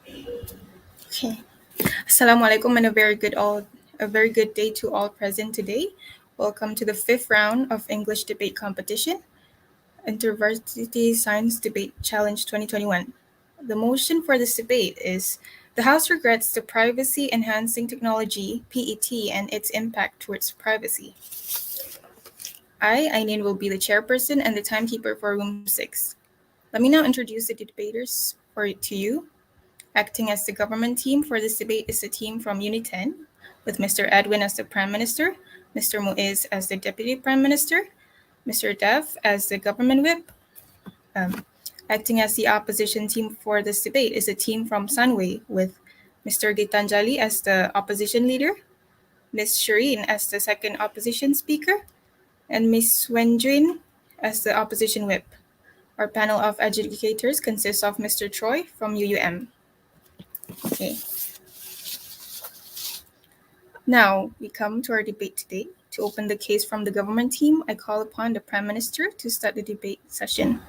Okay. Assalamualaikum and a very good day to all present today. Welcome to the fifth round of English debate competition, InterVarsity Science Debate Challenge 2021. The motion for this debate is the House regrets the privacy enhancing technology PET and its impact towards privacy. I, Ainin, will be the chairperson and the timekeeper for room 6. Let me now introduce the debaters to you. Acting as the government team for this debate is the team from Unit 10, with Mr. Edwin as the Prime Minister, Mr. Muiz as the Deputy Prime Minister, Mr. Dev as the Government Whip. Acting as the opposition team for this debate is a team from Sunway, with Mr. Gitanjali as the opposition leader, Ms. Shireen as the second opposition speaker, and Ms. Wendrin as the opposition whip. Our panel of adjudicators consists of Mr. Troy from UUM. Okay. Now we come to our debate today. To open the case from the government team, I call upon the Prime Minister to start the debate session.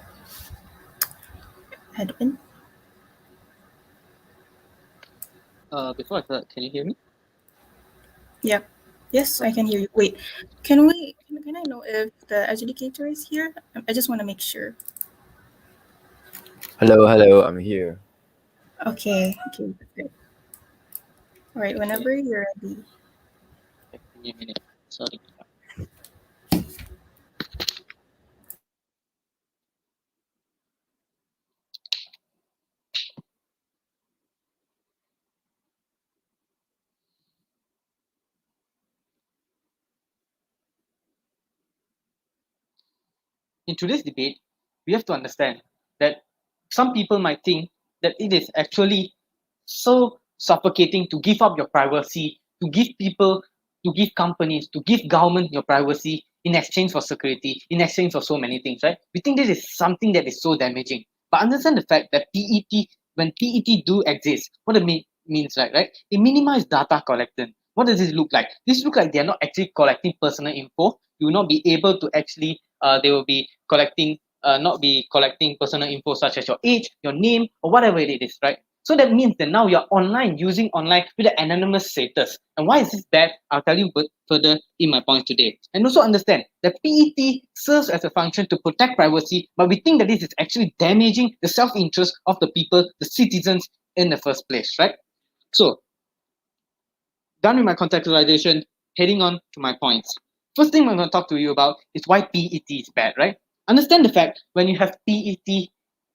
Edwin? Before I start, can you hear me? Yep. Yes, I can hear you. Wait, can I know if the adjudicator is here? I just want to make sure. Hello, I'm here. Okay, good. All right, whenever you're ready. Give me a minute. Sorry. In today's debate, we have to understand that some people might think that it is actually so suffocating to give up your privacy, to give people, to give companies, to give government your privacy in exchange for security, in exchange for so many things, right? We think this is something that is so damaging. But understand the fact that PET, when PET do exist, what it means, right? It minimizes data collection. What does this look like? This look like they're not actually collecting personal info. You will not be able to actually, they will be collecting, not be collecting personal info such as your age, your name, or whatever it is, right? So that means that now you're online, using online with an anonymous status. And why is this bad? I'll tell you further in my points today. And also understand that PET serves as a function to protect privacy, but we think that this is actually damaging the self-interest of the people, the citizens in the first place, right? So, done with my contextualization, heading on to my points. First thing I'm going to talk to you about is why PET is bad, right? Understand the fact when you have PET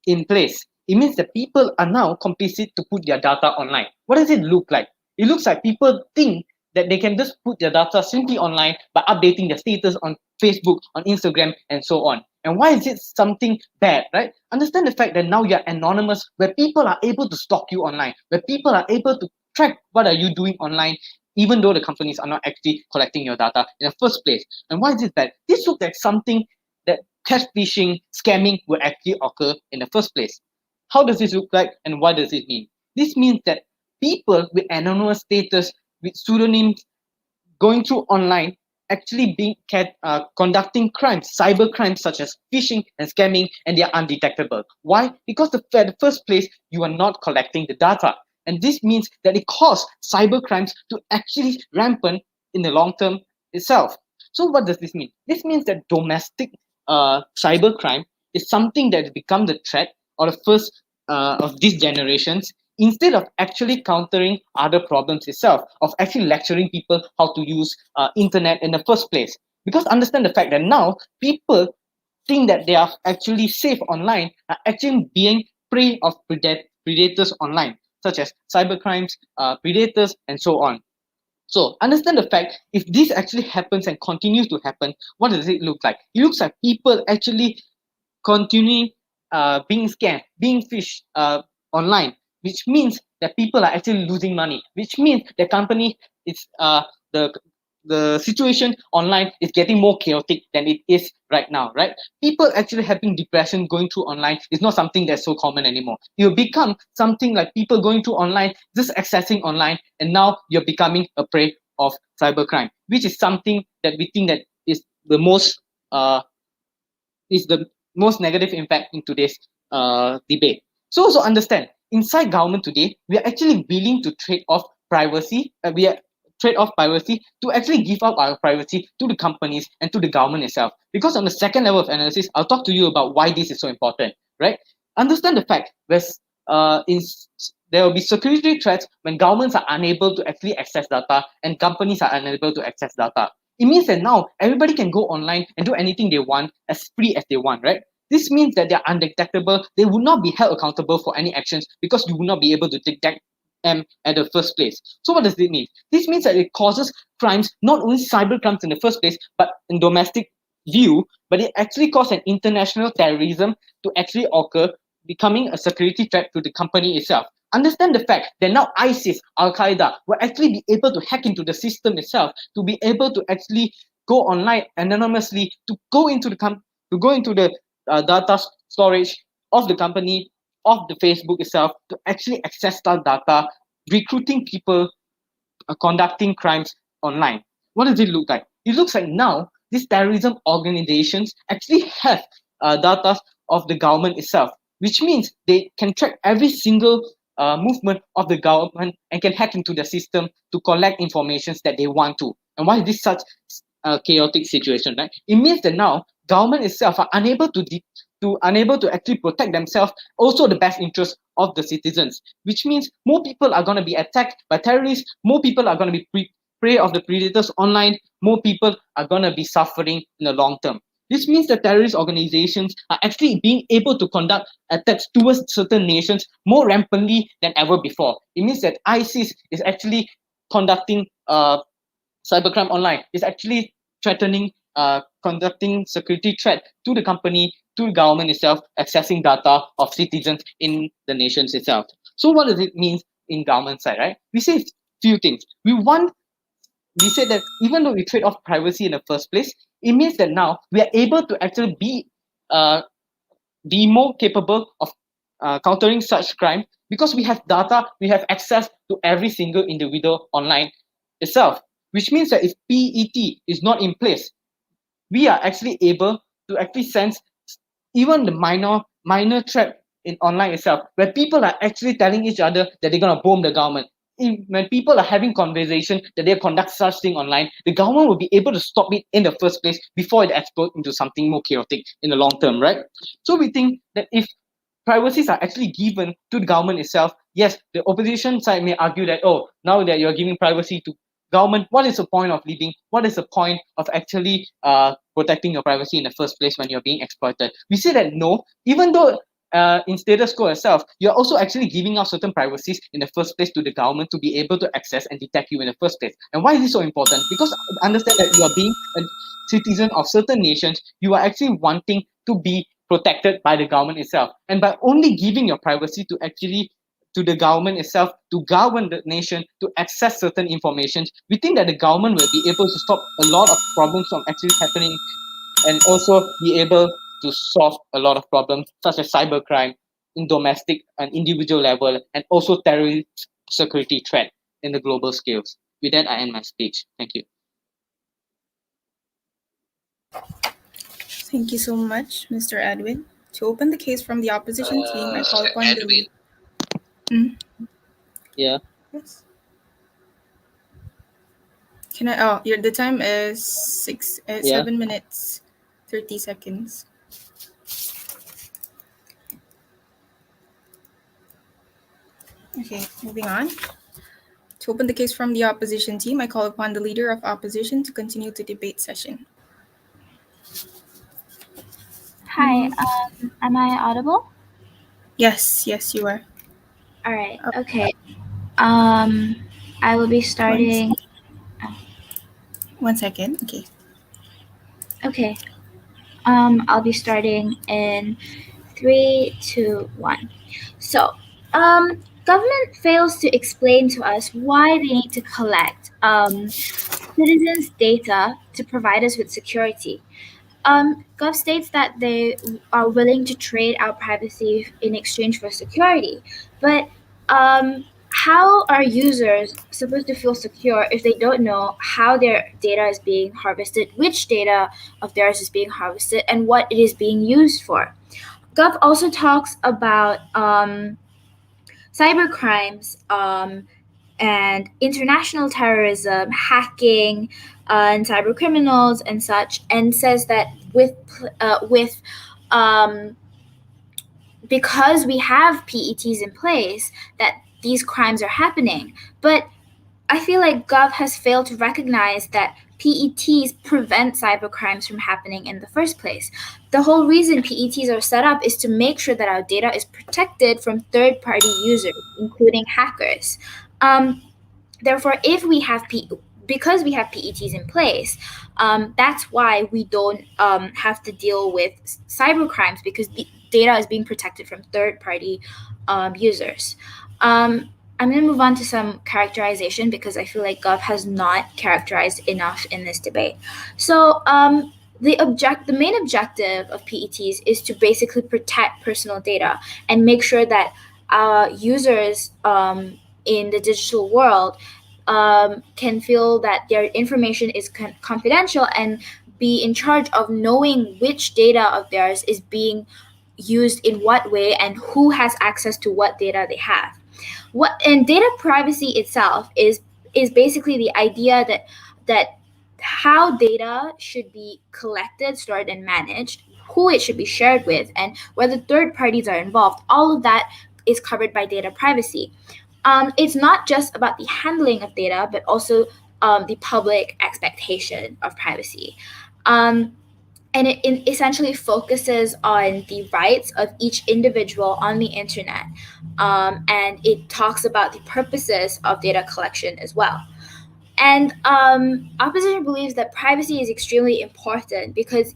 in place, it means that people are now complicit to put their data online. What does it look like? It looks like people think that they can just put their data simply online by updating their status on Facebook, on Instagram, and so on. And why is it something bad, right? Understand the fact that now you're anonymous, where people are able to stalk you online, where people are able to track what are you doing online, even though the companies are not actually collecting your data in the first place. And why is it bad? This looks like something that catfishing, scamming will actually occur in the first place. How does this look like and what does it mean? This means that people with anonymous status, with pseudonyms, going through online, actually conducting crimes, cyber crimes such as phishing and scamming, and they are undetectable. Why? Because in the first place, you are not collecting the data. And this means that it causes cyber crimes to actually rampant in the long term itself. So what does this mean? This means that domestic cyber crime is something that has become the threat or the first of these generations, instead of actually countering other problems itself, of actually lecturing people how to use internet in the first place. Because understand the fact that now people think that they are actually safe online are actually being prey of predators online, such as cyber crimes, predators, and so on. So understand the fact, if this actually happens and continues to happen, what does it look like? It looks like people actually continuing being scammed, being fished online, which means that people are actually losing money, which means the company is the situation online is getting more chaotic than it is right now, right? People actually having depression going through online is not something that's so common anymore. You become something like people going through online, just accessing online, and now you're becoming a prey of cybercrime, which is something that we think that is the most negative impact in today's debate. So also understand, inside government today, we are actually willing to trade off privacy. We are trade off privacy to actually give up our privacy to the companies and to the government itself. Because on the second level of analysis, I'll talk to you about why this is so important, right? Understand the fact that there will be security threats when governments are unable to actually access data and companies are unable to access data. It means that now everybody can go online and do anything they want as free as they want, right? This means that they're undetectable. They will not be held accountable for any actions because you will not be able to detect them at the first place. So what does it mean? This means that it causes crimes, not only cyber crimes in the first place, but in domestic view, but it actually causes an international terrorism to actually occur, becoming a security threat to the company itself. Understand the fact that now ISIS, Al Qaeda will actually be able to hack into the system itself, to be able to actually go online anonymously, to go into the data storage of the company, of the Facebook itself, to actually access that data, recruiting people, conducting crimes online. What does it look like? It looks like now these terrorism organizations actually have data of the government itself, which means they can track every single movement of the government and can hack into the system to collect informations that they want to. And why is this such a chaotic situation? Right? It means that now government itself are unable to actually protect themselves, also the best interest of the citizens, which means more people are going to be attacked by terrorists, more people are going to be prey of the predators online, more people are going to be suffering in the long term. This means that terrorist organizations are actually being able to conduct attacks towards certain nations more rampantly than ever before. It means that ISIS is actually conducting cybercrime online, is actually threatening, conducting security threat to the company, to the government itself, accessing data of citizens in the nations itself. So what does it mean in government side, right? We say few things. We said that even though we trade off privacy in the first place, it means that now we are able to actually uh, be more capable of countering such crime because we have data, we have access to every single individual online itself, which means that if PET is not in place, we are actually able to actually sense even the minor threat in online itself, where people are actually telling each other that they're gonna bomb the government. When people are having conversation that they conduct such thing online, the government will be able to stop it in the first place before it explodes into something more chaotic in the long term, right? So we think that if privacies are actually given to the government itself, yes, the opposition side may argue that, oh, now that you're giving privacy to government, what is the point of living? What is the point of actually protecting your privacy in the first place when you're being exploited? We say that no, even though in status quo itself, you're also actually giving out certain privacies in the first place to the government to be able to access and detect you in the first place. And why is this so important? Because understand that you are being a citizen of certain nations, you are actually wanting to be protected by the government itself. And by only giving your privacy to the government itself to govern the nation to access certain information, we think that the government will be able to stop a lot of problems from actually happening and also be able to solve a lot of problems such as cybercrime in domestic and individual level and also terrorist security threat in the global scales. With that, I end my speech. Thank you. Thank you so much, Mr. Edwin. To open the case from the opposition team, I call upon the lead. Mm, Yeah. yes. Can I? Oh, the time is Yeah. 7 minutes, 30 seconds. Okay, moving on. To open the case from the opposition team, I call upon the leader of opposition to continue the debate session. Hi, am I audible? Yes, yes, you are. All right, Uh, okay. I will be one, starting. 1 second. Okay. Okay, I'll be starting in 3, 2, 1. So, government fails to explain to us why they need to collect citizens' data to provide us with security. Gov states that they are willing to trade our privacy in exchange for security, but how are users supposed to feel secure if they don't know how their data is being harvested, which data of theirs is being harvested, and what it is being used for? Gov also talks about cybercrimes, and international terrorism, hacking, and cyber criminals and such, and says that with um, because we have PETs in place, that these crimes are happening. But I feel like Gov has failed to recognize that PETs prevent cybercrimes from happening in the first place. The whole reason PETs are set up is to make sure that our data is protected from third party users, including hackers. Um, Therefore, if we have because we have PETs in place, that's why we don't have to deal with cyber crimes, because the data is being protected from third party users. I'm going to move on to some characterization because I feel like Gov has not characterized enough in this debate. So, the main objective of PETs is to basically protect personal data and make sure that users in the digital world can feel that their information is confidential and be in charge of knowing which data of theirs is being used in what way and who has access to what data they have. What and data privacy itself is basically the idea that how data should be collected, stored, and managed, who it should be shared with, and whether third parties are involved. All of that is covered by data privacy. It's not just about the handling of data, but also the public expectation of privacy. Um, and it essentially focuses on the rights of each individual on the internet. And it talks about the purposes of data collection as well. And opposition believes that privacy is extremely important because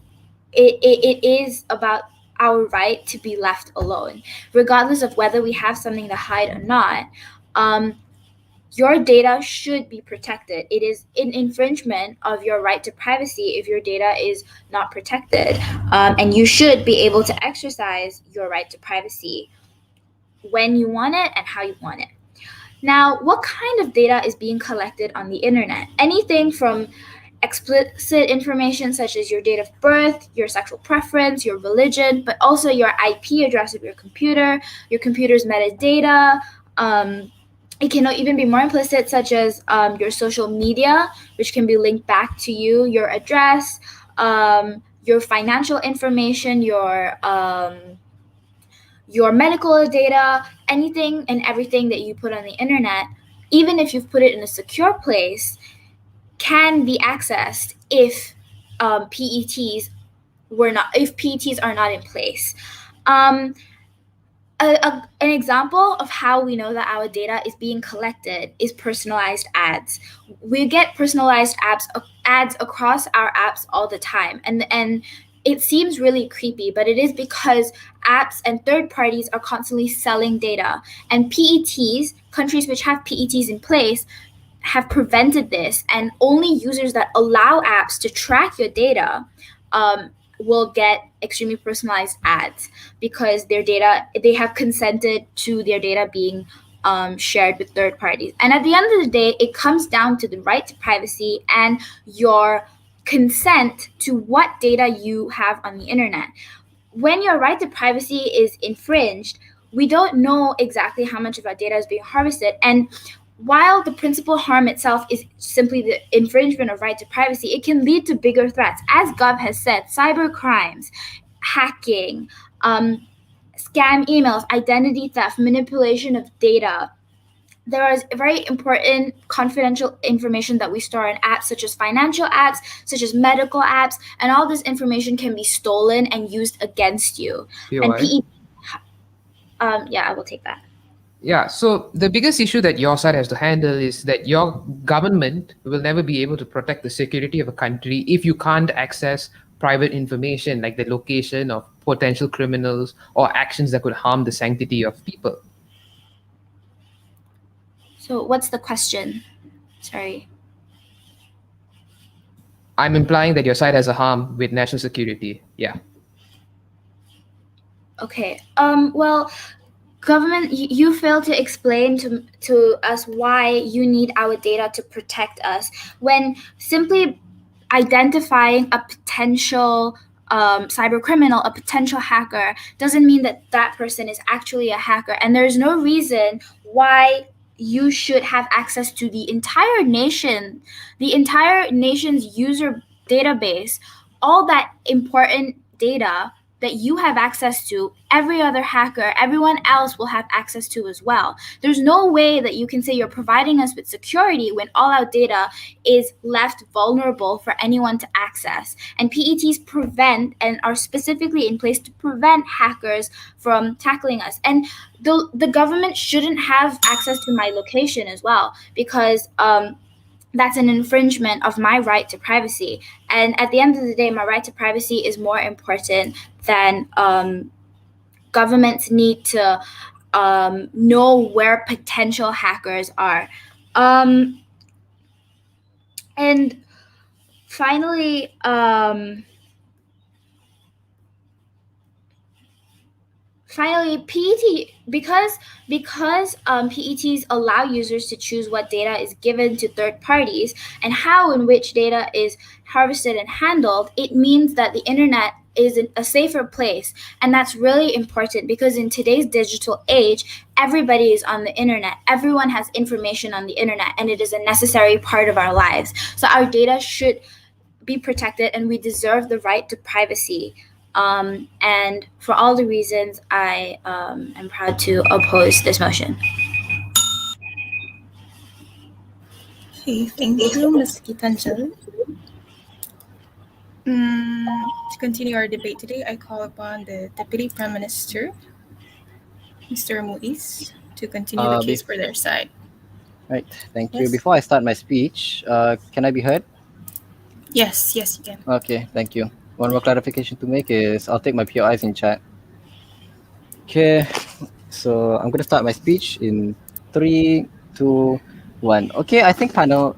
it is about our right to be left alone, regardless of whether we have something to hide or not. Um, your data should be protected. It is an infringement of your right to privacy if your data is not protected. And you should be able to exercise your right to privacy when you want it and how you want it. Now, what kind of data is being collected on the internet? Anything from explicit information such as your date of birth, your sexual preference, your religion, but also your IP address of your computer's metadata. It can even be more implicit, such as your social media, which can be linked back to you, your address, your financial information, your medical data, anything and everything that you put on the internet, even if you've put it in a secure place, can be accessed if PETs are not in place. An example of how we know that our data is being collected is personalized ads. We get personalized ads across our apps all the time, and it seems really creepy, but it is because apps and third parties are constantly selling data, and countries which have PETs in place, have prevented this, and only users that allow apps to track your data will get extremely personalized ads because they have consented to their data being shared with third parties. And at the end of the day, it comes down to the right to privacy and your consent to what data you have on the internet. When your right to privacy is infringed, we don't know exactly how much of our data is being harvested. And while the principal harm itself is simply the infringement of right to privacy, it can lead to bigger threats. As Gov has said, cyber crimes, hacking, scam emails, identity theft, manipulation of data. There is very important confidential information that we store in apps, such as financial apps, such as medical apps, and all this information can be stolen and used against you. And POI. yeah, I will take that. Yeah, so the biggest issue that your side has to handle is that your government will never be able to protect the security of a country if you can't access private information like the location of potential criminals or actions that could harm the sanctity of people. So what's the question? Sorry. I'm implying that your side has a harm with national security. Yeah. Okay. Well, government, you fail to explain to us why you need our data to protect us when simply identifying a potential cyber criminal, a potential hacker, doesn't mean that that person is actually a hacker. And there's no reason why you should have access to the entire nation's user database, all that important data that you have access to, every other hacker, everyone else will have access to as well. There's no way that you can say you're providing us with security when all our data is left vulnerable for anyone to access. And PETs prevent and are specifically in place to prevent hackers from tackling us. And the government shouldn't have access to my location as well, because that's an infringement of my right to privacy. And at the end of the day, my right to privacy is more important than governments need to know where potential hackers are. And finally, PET, because PETs allow users to choose what data is given to third parties and how and which data is harvested and handled, it means that the internet is a safer place. And that's really important, because in today's digital age, everybody is on the internet. Everyone has information on the internet, and it is a necessary part of our lives. So our data should be protected, and we deserve the right to privacy. And for all the reasons, I am proud to oppose this motion. Okay, thank you, Ms. Gitanjal. To continue our debate today, I call upon the Deputy Prime Minister, Mr. Muiz, to continue the case for their side. Right, thank you. Yes. Before I start my speech, can I be heard? Yes, you can. Okay, thank you. One more clarification to make is I'll take my POIs in chat. Okay, so I'm going to start my speech in 3, 2, 1. Okay, I think, panel,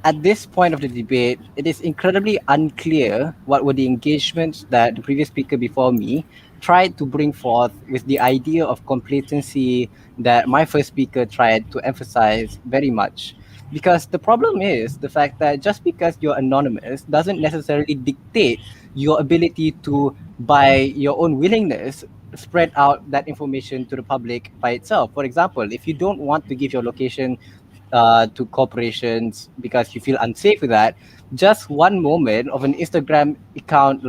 at this point of the debate, it is incredibly unclear what were the engagements that the previous speaker before me tried to bring forth with the idea of complacency that my first speaker tried to emphasize very much. Because the problem is the fact that just because you're anonymous doesn't necessarily dictate your ability to, by your own willingness, spread out that information to the public by itself. For example, if you don't want to give your location to corporations because you feel unsafe with that, just one moment of an Instagram account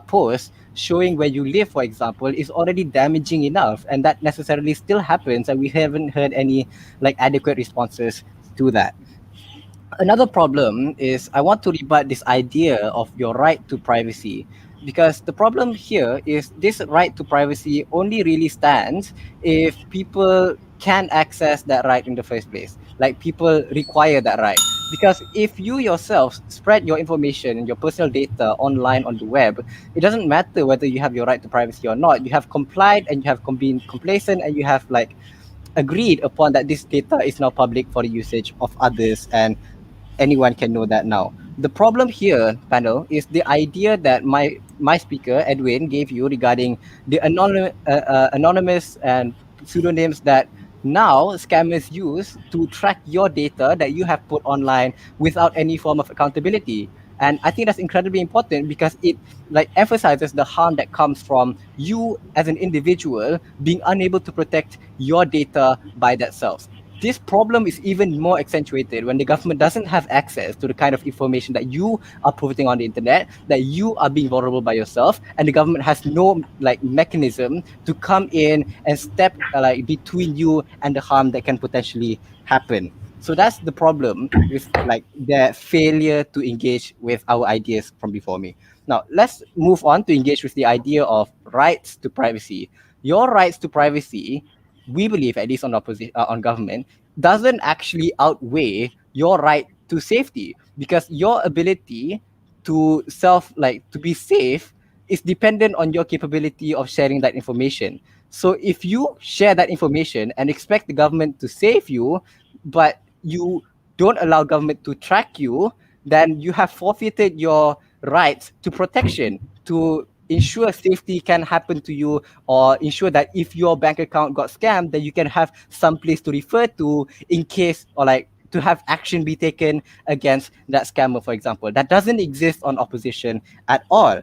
post showing where you live, for example, is already damaging enough, and that necessarily still happens, and we haven't heard any adequate responses to that. Another problem is I want to rebut this idea of your right to privacy, because the problem here is this right to privacy only really stands if people can access that right in the first place. Like, people require that right. Because if you yourself spread your information and your personal data online on the web, it doesn't matter whether you have your right to privacy or not. You have complied and you have been complacent, and you have agreed upon that this data is now public for the usage of others, and anyone can know that now. The problem here, panel, is the idea that my speaker, Edwin, gave you regarding the anonymous and pseudonyms that now scammers use to track your data that you have put online without any form of accountability. And I think that's incredibly important, because it emphasizes the harm that comes from you as an individual being unable to protect your data by themselves. This problem is even more accentuated when the government doesn't have access to the kind of information that you are putting on the internet, that you are being vulnerable by yourself, and the government has no mechanism to come in and step between you and the harm that can potentially happen. So that's the problem with their failure to engage with our ideas from before me. Now, let's move on to engage with the idea of rights to privacy. Your rights to privacy, we believe, at least on on government, doesn't actually outweigh your right to safety, because your ability to to be safe is dependent on your capability of sharing that information. So if you share that information and expect the government to save you, but you don't allow government to track you, then you have forfeited your rights to protection, to ensure safety can happen to you, or ensure that if your bank account got scammed, then you can have some place to refer to in case, or to have action be taken against that scammer, for example. That doesn't exist on opposition at all.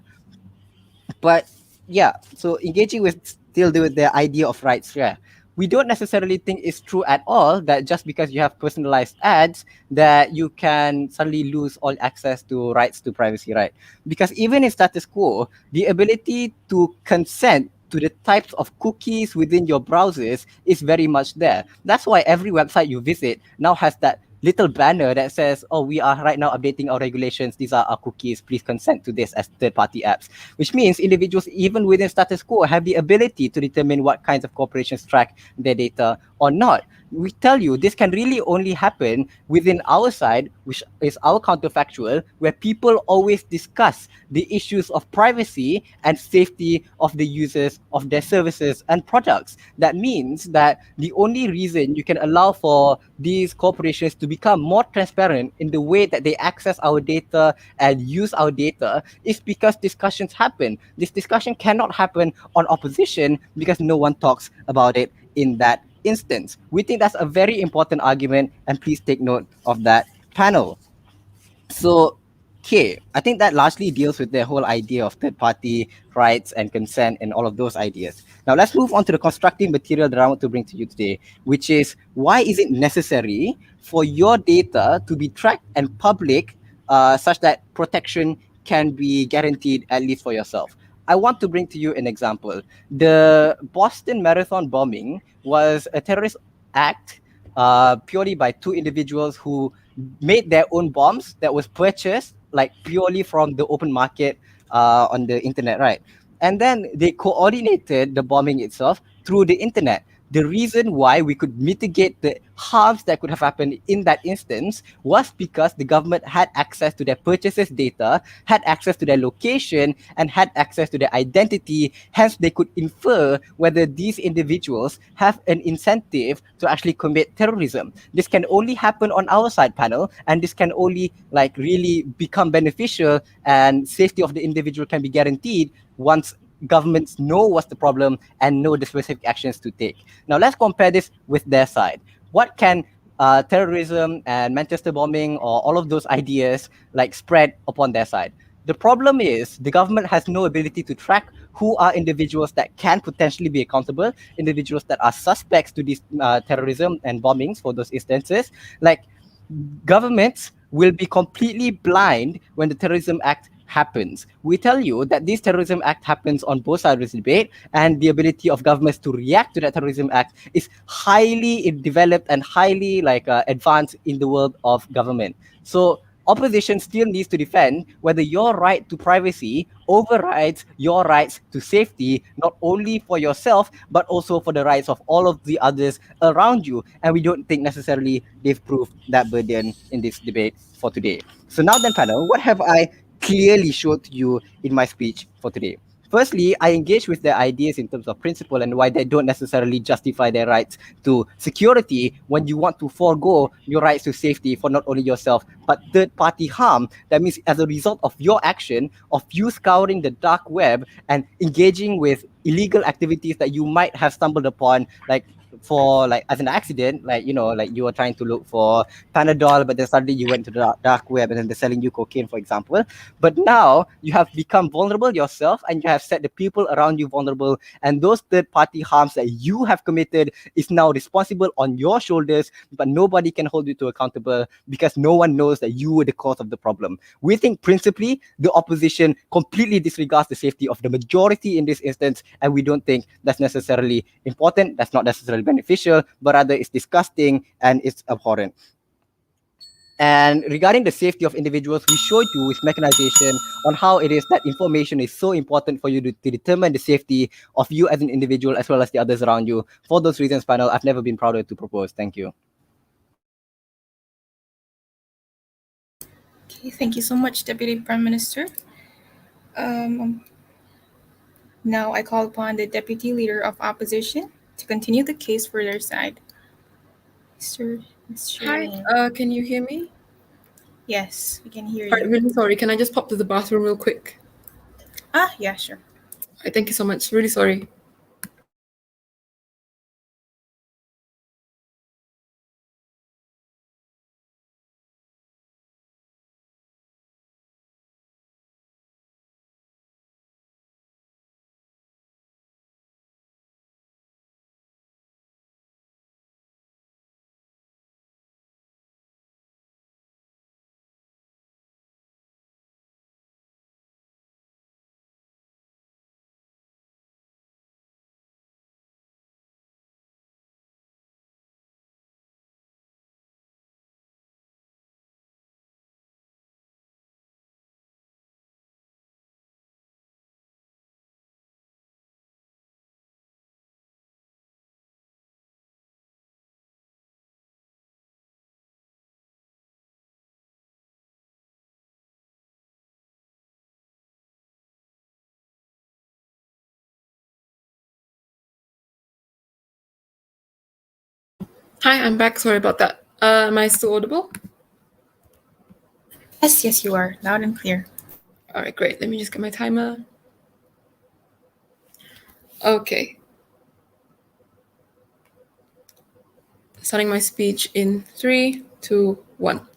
But yeah, so engaging with still with the idea of rights, yeah. We don't necessarily think it's true at all that just because you have personalized ads that you can suddenly lose all access to rights to privacy, right? Because even in status quo, the ability to consent to the types of cookies within your browsers is very much there. That's why every website you visit now has that little banner that says, oh, we are right now updating our regulations. These are our cookies. Please consent to this as third-party apps, which means individuals, even within status quo, have the ability to determine what kinds of corporations track their data or not. We tell you this can really only happen within our side, which is our counterfactual, where people always discuss the issues of privacy and safety of the users of their services and products. That means that the only reason you can allow for these corporations to become more transparent in the way that they access our data and use our data is because discussions happen. This discussion cannot happen on opposition because no one talks about it in that instance. We think that's a very important argument, and please take note of that, panel. So, okay, I think that largely deals with the whole idea of third party rights and consent and all of those ideas. Now, let's move on to the constructive material that I want to bring to you today, which is why is it necessary for your data to be tracked and public such that protection can be guaranteed, at least for yourself? I want to bring to you an example. The Boston Marathon bombing was a terrorist act purely by two individuals who made their own bombs that was purchased like purely from the open market on the internet, right? And then they coordinated the bombing itself through the internet. The reason why we could mitigate the harms that could have happened in that instance was because the government had access to their purchases data, had access to their location, and had access to their identity. Hence, they could infer whether these individuals have an incentive to actually commit terrorism. This can only happen on our side, panel, and this can only like really become beneficial, and safety of the individual can be guaranteed once governments know what's the problem and know the specific actions to take. Now let's compare this with their side. What can terrorism and Manchester bombing or all of those ideas like spread upon their side? The problem is the government has no ability to track who are individuals that can potentially be accountable, individuals that are suspects to these terrorism and bombings for those instances. Like governments will be completely blind when the terrorism act happens. We tell you that this terrorism act happens on both sides of the debate, and the ability of governments to react to that terrorism act is highly developed and highly like advanced in the world of government. So opposition still needs to defend whether your right to privacy overrides your rights to safety, not only for yourself, but also for the rights of all of the others around you. And we don't think necessarily they've proved that burden in this debate for today. So now then, panel, what have I clearly showed to you in my speech for today? Firstly, I engage with their ideas in terms of principle and why they don't necessarily justify their rights to security when you want to forego your rights to safety for not only yourself but third-party harm. That means as a result of your action of you scouring the dark web and engaging with illegal activities that you might have stumbled upon, like for like as an accident, like you know, like you were trying to look for Panadol, but then suddenly you went to the dark web and then they're selling you cocaine, for example. But now you have become vulnerable yourself and you have set the people around you vulnerable, and those third party harms that you have committed is now responsible on your shoulders, but nobody can hold you to accountable because no one knows that you were the cause of the problem. We think principally the opposition completely disregards the safety of the majority in this instance, and we don't think that's necessarily important, that's not necessarily beneficial, but rather it's disgusting and it's abhorrent. And regarding the safety of individuals, we showed you with mechanization on how it is that information is so important for you to determine the safety of you as an individual as well as the others around you. For those reasons, panel, I've never been prouder to propose. Thank you. Okay, thank you so much, Deputy Prime Minister. Um, Now I call upon the Deputy Leader of Opposition to continue the case for their side. Mr. Hi, Mr. can you hear me? Yes, we can hear Hi, you. really sorry. Can I just pop to the bathroom real quick? Ah, yeah, sure. Thank you so much. Really sorry. Hi, I'm back. Sorry about that. Am I still audible? Yes, you are. Loud and clear. All right, great. Let me just get my timer. Okay. Starting my speech in 3, 2, 1.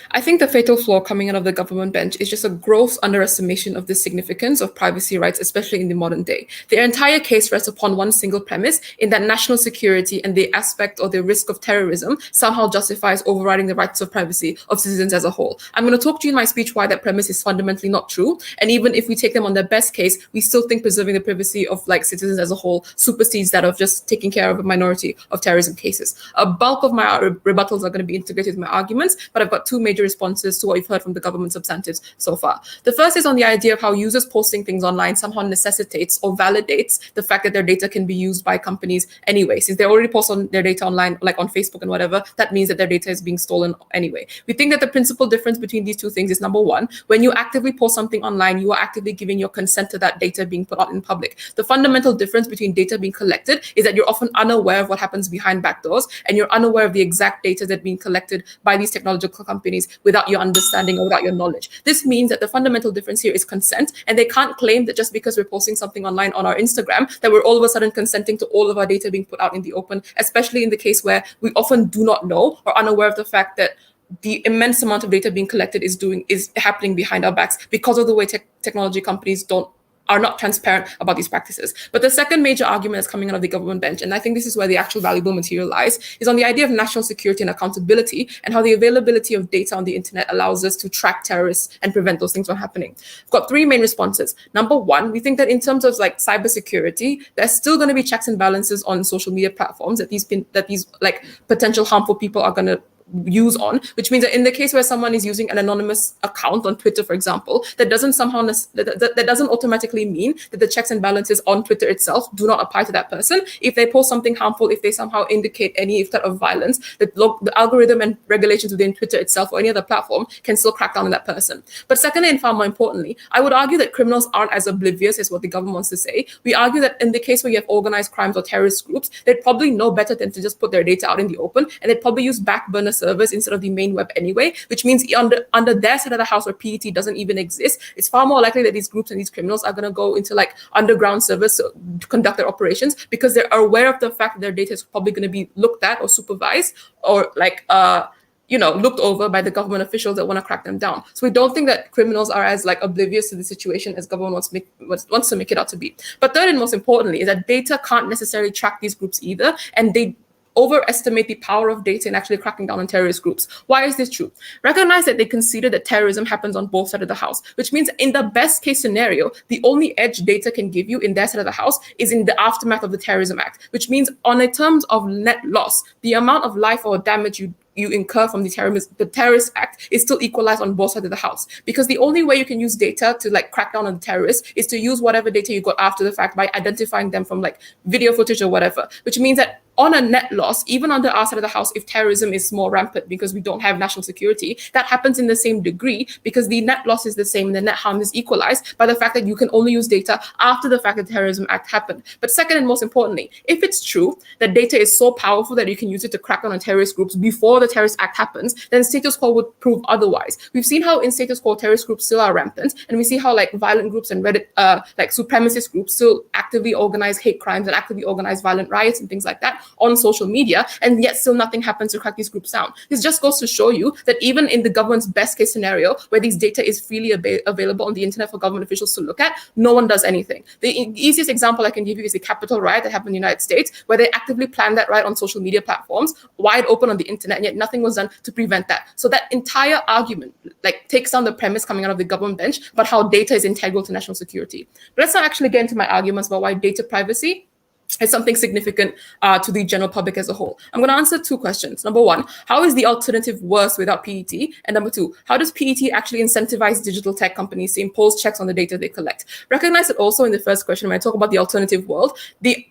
I think the fatal flaw coming out of the government bench is just a gross underestimation of the significance of privacy rights, especially in the modern day. Their entire case rests upon one single premise, in that national security and the aspect or the risk of terrorism somehow justifies overriding the rights of privacy of citizens as a whole. I'm going to talk to you in my speech why that premise is fundamentally not true. And even if we take them on their best case, we still think preserving the privacy of like citizens as a whole supersedes that of just taking care of a minority of terrorism cases. A bulk of my rebuttals are going to be integrated with my arguments, but I've got two major responses to what we've heard from the government substantives so far. The first is on the idea of how users posting things online somehow necessitates or validates the fact that their data can be used by companies anyway. Since they already post on their data online, like on Facebook and whatever, that means that their data is being stolen anyway. We think that the principal difference between these two things is, number one, when you actively post something online, you are actively giving your consent to that data being put out in public. The fundamental difference between data being collected is that you're often unaware of what happens behind back doors, and you're unaware of the exact data that being collected by these technological companies without your understanding or without your knowledge. This means that the fundamental difference here is consent, and they can't claim that just because we're posting something online on our Instagram that we're all of a sudden consenting to all of our data being put out in the open, especially in the case where we often do not know or unaware of the fact that the immense amount of data being collected is happening behind our backs because of the way technology companies are not transparent about these practices. But the second major argument that's coming out of the government bench, and I think this is where the actual valuable material lies, is on the idea of national security and accountability and how the availability of data on the internet allows us to track terrorists and prevent those things from happening. I've got three main responses. Number one, we think that in terms of like cybersecurity, there's still going to be checks and balances on social media platforms that these like potential harmful people are going to use on, which means that in the case where someone is using an anonymous account on Twitter, for example, that doesn't automatically mean that the checks and balances on Twitter itself do not apply to that person. If they post something harmful, if they somehow indicate any threat of violence, the algorithm and regulations within Twitter itself or any other platform can still crack down on that person. But secondly, and far more importantly, I would argue that criminals aren't as oblivious as what the government wants to say. We argue that in the case where you have organized crimes or terrorist groups, they'd probably know better than to just put their data out in the open, and they'd probably use back burner servers instead of the main web anyway, which means under their side of the house where PET doesn't even exist, it's far more likely that these groups and these criminals are going to go into like underground servers to conduct their operations because they're aware of the fact that their data is probably going to be looked at or supervised or like looked over by the government officials that want to crack them down. So we don't think that criminals are as like oblivious to the situation as government wants to make it out to be. But third and most importantly is that data can't necessarily track these groups either, and they overestimate the power of data in actually cracking down on terrorist groups. Why is this true? Recognize that they consider that terrorism happens on both sides of the house, which means in the best case scenario, the only edge data can give you in their side of the house is in the aftermath of the Terrorism Act, which means on a terms of net loss, the amount of life or damage you incur from the terrorist act is still equalized on both sides of the house. Because the only way you can use data to like crack down on the terrorists is to use whatever data you got after the fact by identifying them from like video footage or whatever, which means that on a net loss, even on the our side of the house, if terrorism is more rampant because we don't have national security, that happens in the same degree because the net loss is the same and the net harm is equalized by the fact that you can only use data after the fact that the Terrorism Act happened. But second and most importantly, if it's true that data is so powerful that you can use it to crack down on terrorist groups before the Terrorist Act happens, then status quo would prove otherwise. We've seen how in status quo terrorist groups still are rampant, and we see how like violent groups and like supremacist groups still actively organize hate crimes and actively organize violent riots and things like that on social media, and yet still nothing happens to crack these groups down. This just goes to show you that even in the government's best case scenario, where these data is freely available on the internet for government officials to look at, no one does anything. The easiest example I can give you is the Capitol riot that happened in the United States, where they actively planned that riot on social media platforms, wide open on the internet, and yet nothing was done to prevent that. So that entire argument like takes down the premise coming out of the government bench about how data is integral to national security. But let's not actually get into my arguments about why data privacy is something significant to the general public as a whole. I'm going to answer two questions. Number one, how is the alternative worse without PET? And number two, how does PET actually incentivize digital tech companies to impose checks on the data they collect? Recognize that also in the first question, when I talk about the alternative world, the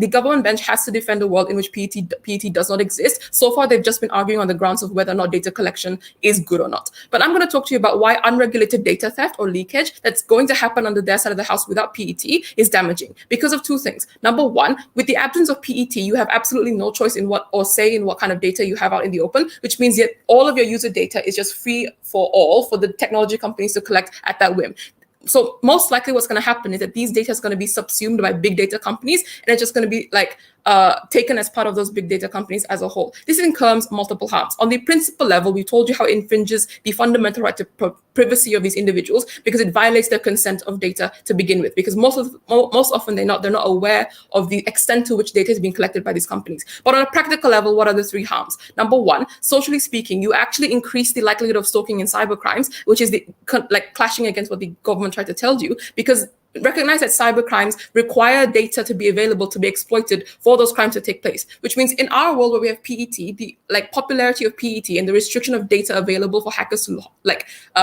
government bench has to defend a world in which PET does not exist. So far, they've just been arguing on the grounds of whether or not data collection is good or not. But I'm going to talk to you about why unregulated data theft or leakage that's going to happen under their side of the house without PET is damaging because of two things. Number one, with the absence of PET, you have absolutely no choice in what or say in what kind of data you have out in the open, which means that all of your user data is just free for all for the technology companies to collect at that whim. So most likely what's going to happen is that these data is going to be subsumed by big data companies, and it's just going to be like taken as part of those big data companies as a whole. This incurs multiple harms. On the principal level, we told you how it infringes the fundamental right to privacy of these individuals because it violates their consent of data to begin with. Because most often they're not aware of the extent to which data is being collected by these companies. But on a practical level, what are the three harms? Number one, socially speaking, you actually increase the likelihood of stalking and cyber crimes, which is the like clashing against what the government tried to tell you, because recognize that cyber crimes require data to be available to be exploited for those crimes to take place, which means in our world where we have PET, the like popularity of PET and the restriction of data available for hackers to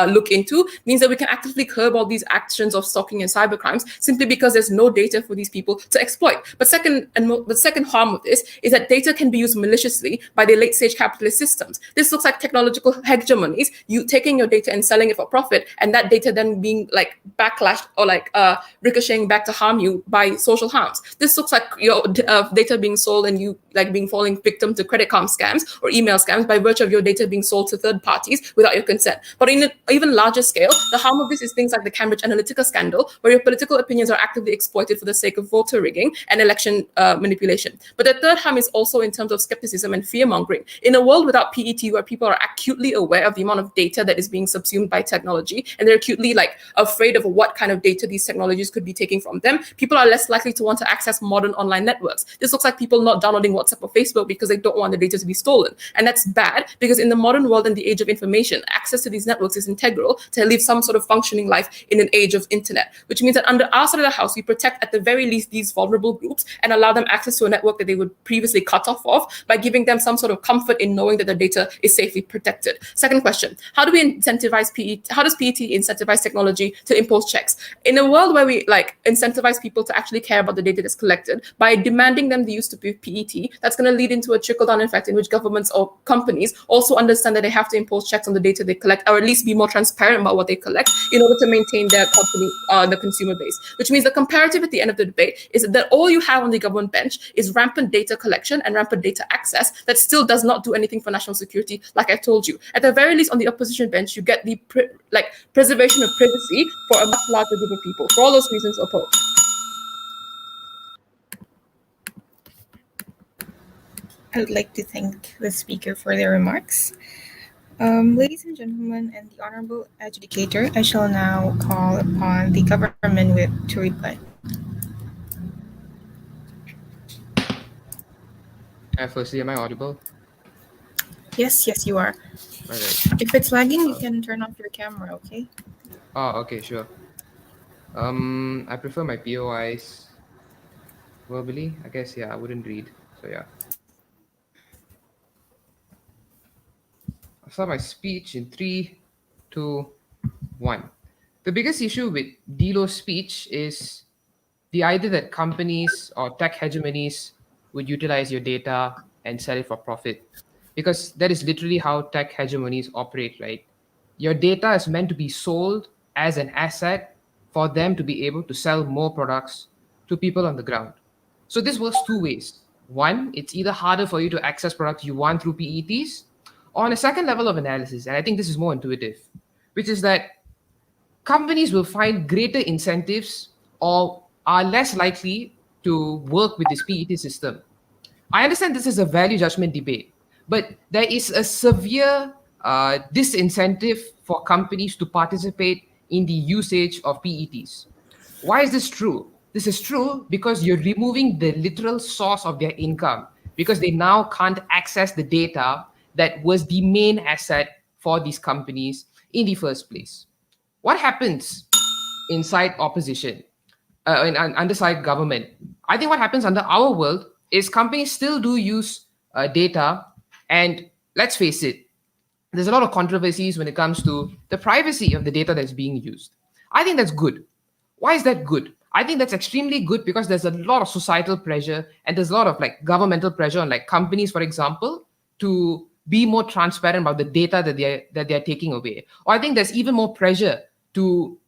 look into means that we can actively curb all these actions of stalking and cyber crimes simply because there's no data for these people to exploit. But the second harm of this is that data can be used maliciously by the late stage capitalist systems. This looks like technological hegemonies, you taking your data and selling it for profit, and that data then being like backlashed or ricocheting back to harm you by social harms. This looks like your data being sold and you like being falling victim to credit card scams or email scams by virtue of your data being sold to third parties without your consent. But in an even larger scale, the harm of this is things like the Cambridge Analytica scandal, where your political opinions are actively exploited for the sake of voter rigging and election manipulation. But the third harm is also in terms of skepticism and fear mongering. In a world without PET, where people are acutely aware of the amount of data that is being subsumed by technology, and they're acutely afraid of what kind of data these technologies could be taking from them, people are less likely to want to access modern online networks. This looks like people not downloading WhatsApp or Facebook because they don't want their data to be stolen. And that's bad because in the modern world and the age of information, access to these networks is integral to live some sort of functioning life in an age of internet, which means that under our side of the house, we protect at the very least these vulnerable groups and allow them access to a network that they would previously cut off of by giving them some sort of comfort in knowing that their data is safely protected. Second question, how do we incentivize PET? How does PET incentivize technology to impose checks? In a world where we incentivize people to actually care about the data that's collected by demanding them the use of PET, that's going to lead into a trickle-down effect in which governments or companies also understand that they have to impose checks on the data they collect, or at least be more transparent about what they collect in order to maintain their company, the consumer base. Which means the comparative at the end of the debate is that all you have on the government bench is rampant data collection and rampant data access that still does not do anything for national security, like I told you. At the very least, on the opposition bench, you get the preservation of privacy for a much larger group of people. For all those reasons, oppose. I would like to thank the speaker for their remarks. Ladies and gentlemen, and the honorable adjudicator, I shall now call upon the government whip to reply. Firstly, am I audible? Yes, you are. All right. If it's lagging, you can turn off your camera, okay? Oh, okay, sure. I prefer my POIs verbally. I guess, yeah, I wouldn't read. So, yeah. I'll start my speech in 3, 2, 1. The biggest issue with Delo's speech is the idea that companies or tech hegemonies would utilize your data and sell it for profit. Because that is literally how tech hegemonies operate, right? Your data is meant to be sold as an asset for them to be able to sell more products to people on the ground. So this works two ways. One, it's either harder for you to access products you want through PETs, or on a second level of analysis, and I think this is more intuitive, which is that companies will find greater incentives or are less likely to work with this PET system. I understand this is a value judgment debate, but there is a severe disincentive for companies to participate in the usage of PETs. Why is this true? This is true because you're removing the literal source of their income because they now can't access the data that was the main asset for these companies in the first place. What happens inside opposition, underside government? I think what happens under our world is companies still do use data, and let's face it, there's a lot of controversies when it comes to the privacy of the data that's being used. I think that's good. Why is that good? I think that's extremely good because there's a lot of societal pressure and there's a lot of governmental pressure on companies, for example, to be more transparent about the data that they're taking away. Or I think there's even more pressure to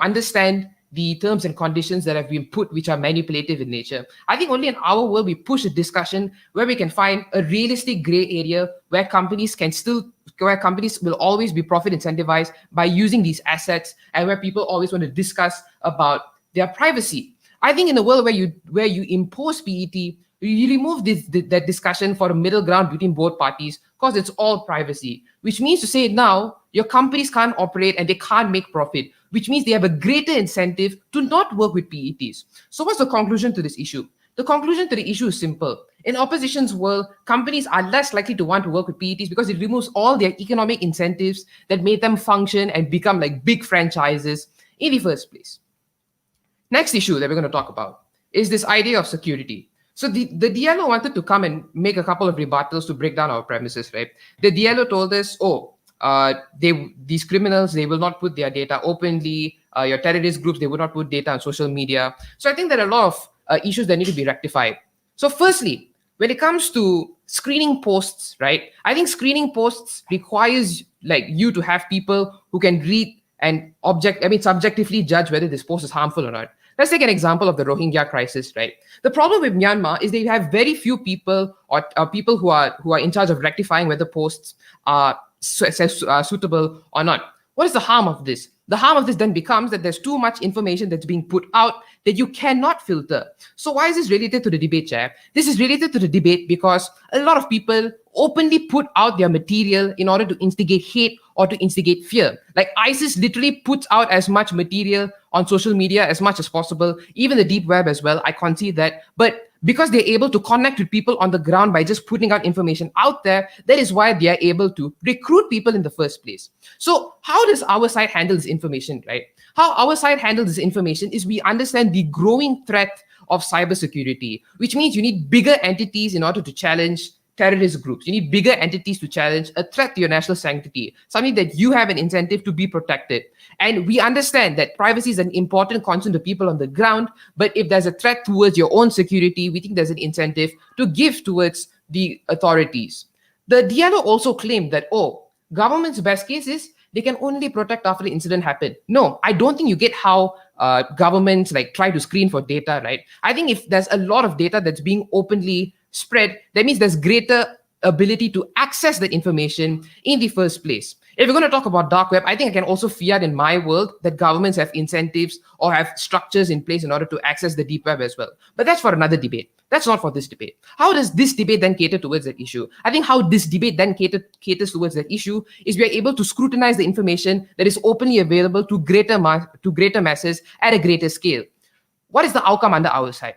understand the terms and conditions that have been put, which are manipulative in nature. I think only in our world we push a discussion where we can find a realistic gray area where companies will always be profit incentivized by using these assets, and where people always want to discuss about their privacy. I think in a world where you impose PET, you remove that discussion for a middle ground between both parties, because it's all privacy, which means to say now your companies can't operate and they can't make profit, which means they have a greater incentive to not work with PETs. So what's the conclusion to this issue? The conclusion to the issue is simple. In opposition's world, companies are less likely to want to work with PETs because it removes all their economic incentives that made them function and become like big franchises in the first place. Next issue that we're going to talk about is this idea of security. So the DLO wanted to come and make a couple of rebuttals to break down our premises, right? The DLO told us, these criminals, they will not put their data openly. Your terrorist groups, they will not put data on social media. So I think there are a lot of issues that need to be rectified. So firstly, when it comes to screening posts, right? I think screening posts requires like you to have people who can read and subjectively judge whether this post is harmful or not. Let's take an example of the Rohingya crisis, right? The problem with Myanmar is they have very few people or people who are in charge of rectifying whether posts are suitable or not. What is the harm of this? The harm of this then becomes that there's too much information that's being put out that you cannot filter. So why is this related to the debate, Chair? This is related to the debate because a lot of people openly put out their material in order to instigate hate or to instigate fear. Like ISIS literally puts out as much material on social media as much as possible, even the deep web as well. I concede that. But because they're able to connect with people on the ground by just putting out information out there, that is why they are able to recruit people in the first place. So how does our side handle this information, right? How our side handles this information is we understand the growing threat of cybersecurity, which means you need bigger entities in order to challenge terrorist groups. You need bigger entities to challenge a threat to your national sanctity, something that you have an incentive to be protected. And we understand that privacy is an important concern to people on the ground, but if there's a threat towards your own security, we think there's an incentive to give towards the authorities. The DLO also claimed that, government's best case is they can only protect after the incident happened. No, I don't think you get how governments like try to screen for data, right? I think if there's a lot of data that's being openly spread, that means there's greater ability to access that information in the first place. If we're going to talk about dark web, I think I can also fiat in my world that governments have incentives or have structures in place in order to access the deep web as well. But that's for another debate. That's not for this debate. How does this debate then cater towards that issue? I think how this debate then caters towards that issue is we are able to scrutinize the information that is openly available to greater masses at a greater scale. What is the outcome under our side?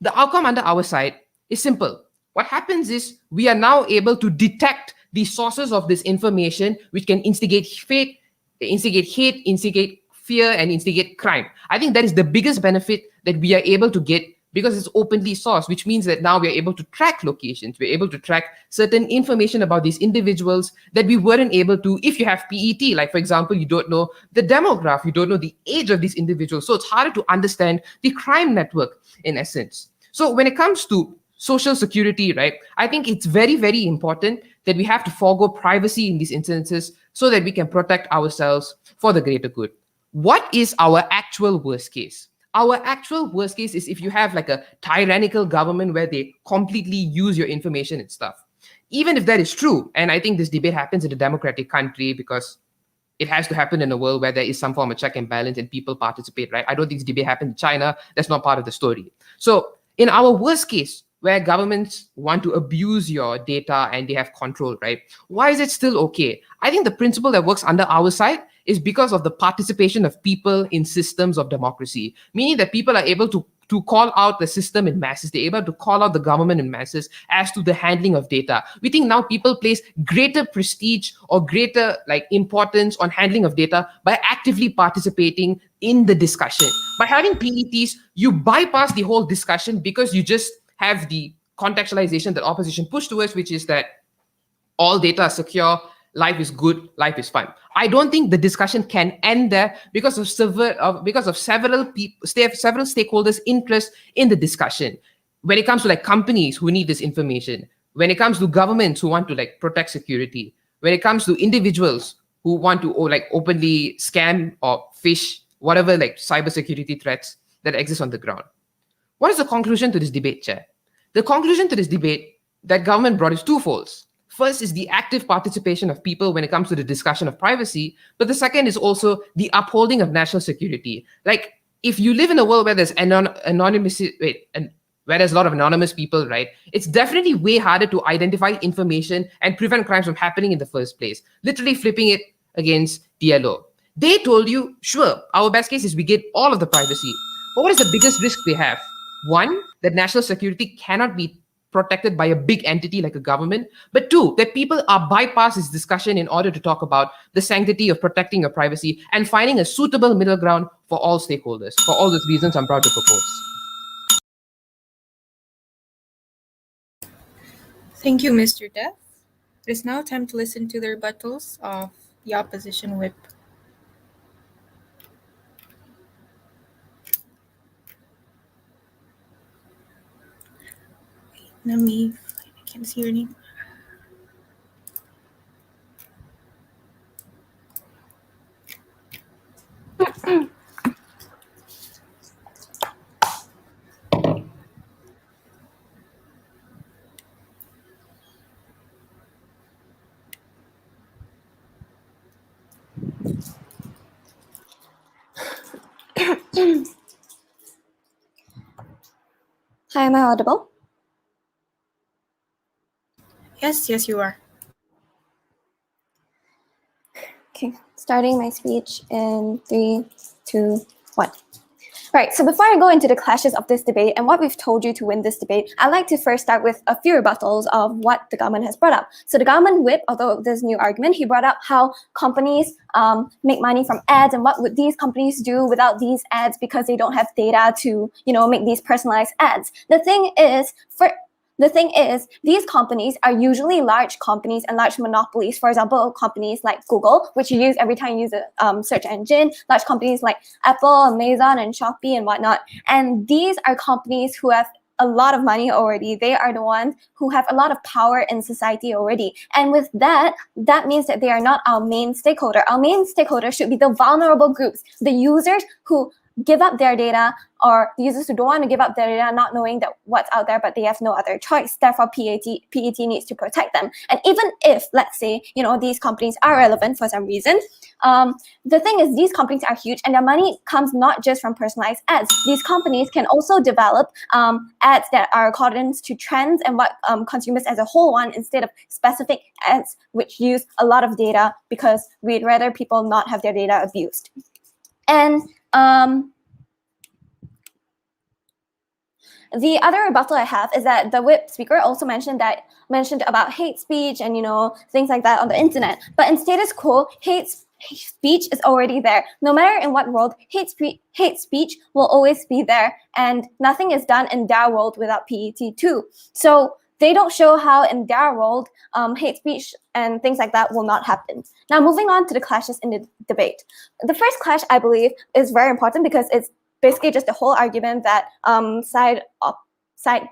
The outcome under our side is simple. What happens is we are now able to detect the sources of this information, which can instigate hate, instigate fear, and instigate crime. I think that is the biggest benefit that we are able to get because it's openly sourced, which means that now we are able to track locations. We're able to track certain information about these individuals that we weren't able to if you have PET. Like, for example, you don't know the demographic, you don't know the age of these individuals. So it's harder to understand the crime network in essence. So when it comes to social security, right, I think it's very, very important that we have to forego privacy in these instances so that we can protect ourselves for the greater good. What is our actual worst case? Our actual worst case is if you have like a tyrannical government where they completely use your information and stuff. Even if that is true, and I think this debate happens in a democratic country because it has to happen in a world where there is some form of check and balance and people participate, right? I don't think this debate happened in China. That's not part of the story. So in our worst case, where governments want to abuse your data and they have control, right? Why is it still okay? I think the principle that works under our side is because of the participation of people in systems of democracy, meaning that people are able to call out the system in masses. They're able to call out the government in masses as to the handling of data. We think now people place greater prestige or greater importance on handling of data by actively participating in the discussion. By having PETs, you bypass the whole discussion because you just have the contextualization that opposition pushed towards, which is that all data is secure, life is good, life is fine. I don't think the discussion can end there because of several stakeholders' interest in the discussion. When it comes to companies who need this information, when it comes to governments who want to protect security, when it comes to individuals who want to openly scam or phish whatever like cybersecurity threats that exist on the ground. What is the conclusion to this debate, Chair? The conclusion to this debate that government brought is twofold. First is the active participation of people when it comes to the discussion of privacy, but the second is also the upholding of national security. Like, if you live in a world where there's where there's a lot of anonymous people, right? It's definitely way harder to identify information and prevent crimes from happening in the first place. Literally flipping it against DLO. They told you, sure, our best case is we get all of the privacy. But what is the biggest risk they have? One, that national security cannot be protected by a big entity like a government. But two, that people are bypass this discussion in order to talk about the sanctity of protecting your privacy and finding a suitable middle ground for all stakeholders. For all those reasons, I'm proud to propose. Thank you, Mr. Dev. It is now time to listen to the rebuttals of the opposition whip. Let me, I can't see your name. Hi, am I audible? Yes, you are. Okay, starting my speech in 3, 2, 1. Right, so before I go into the clashes of this debate and what we've told you to win this debate, I'd like to first start with a few rebuttals of what the government has brought up. So the government whip, although this new argument, he brought up how companies make money from ads and what would these companies do without these ads because they don't have data to, make these personalized ads. The thing is, these companies are usually large companies and large monopolies. For example, companies like Google, which you use every time you use a search engine, large companies like Apple, Amazon, and Shopee and whatnot. And these are companies who have a lot of money already. They are the ones who have a lot of power in society already. And with that means that they are not our main stakeholder. Our main stakeholder should be the vulnerable groups, the users who give up their data, or the users who don't want to give up their data, not knowing that what's out there, but they have no other choice. Therefore, PET needs to protect them. And even if, let's say, these companies are relevant for some reason, the thing is, these companies are huge, and their money comes not just from personalized ads. These companies can also develop ads that are accordance to trends and what consumers as a whole want, instead of specific ads which use a lot of data, because we'd rather people not have their data abused. And the other rebuttal I have is that the whip speaker also mentioned about hate speech and things like that on the internet. But in status quo, hate speech is already there. No matter in what world, hate speech will always be there, and nothing is done in their world without PET too. So they don't show how in their world hate speech and things like that will not happen. Now, moving on to the clashes in the debate. The first clash, I believe, is very important because it's basically just the whole argument that side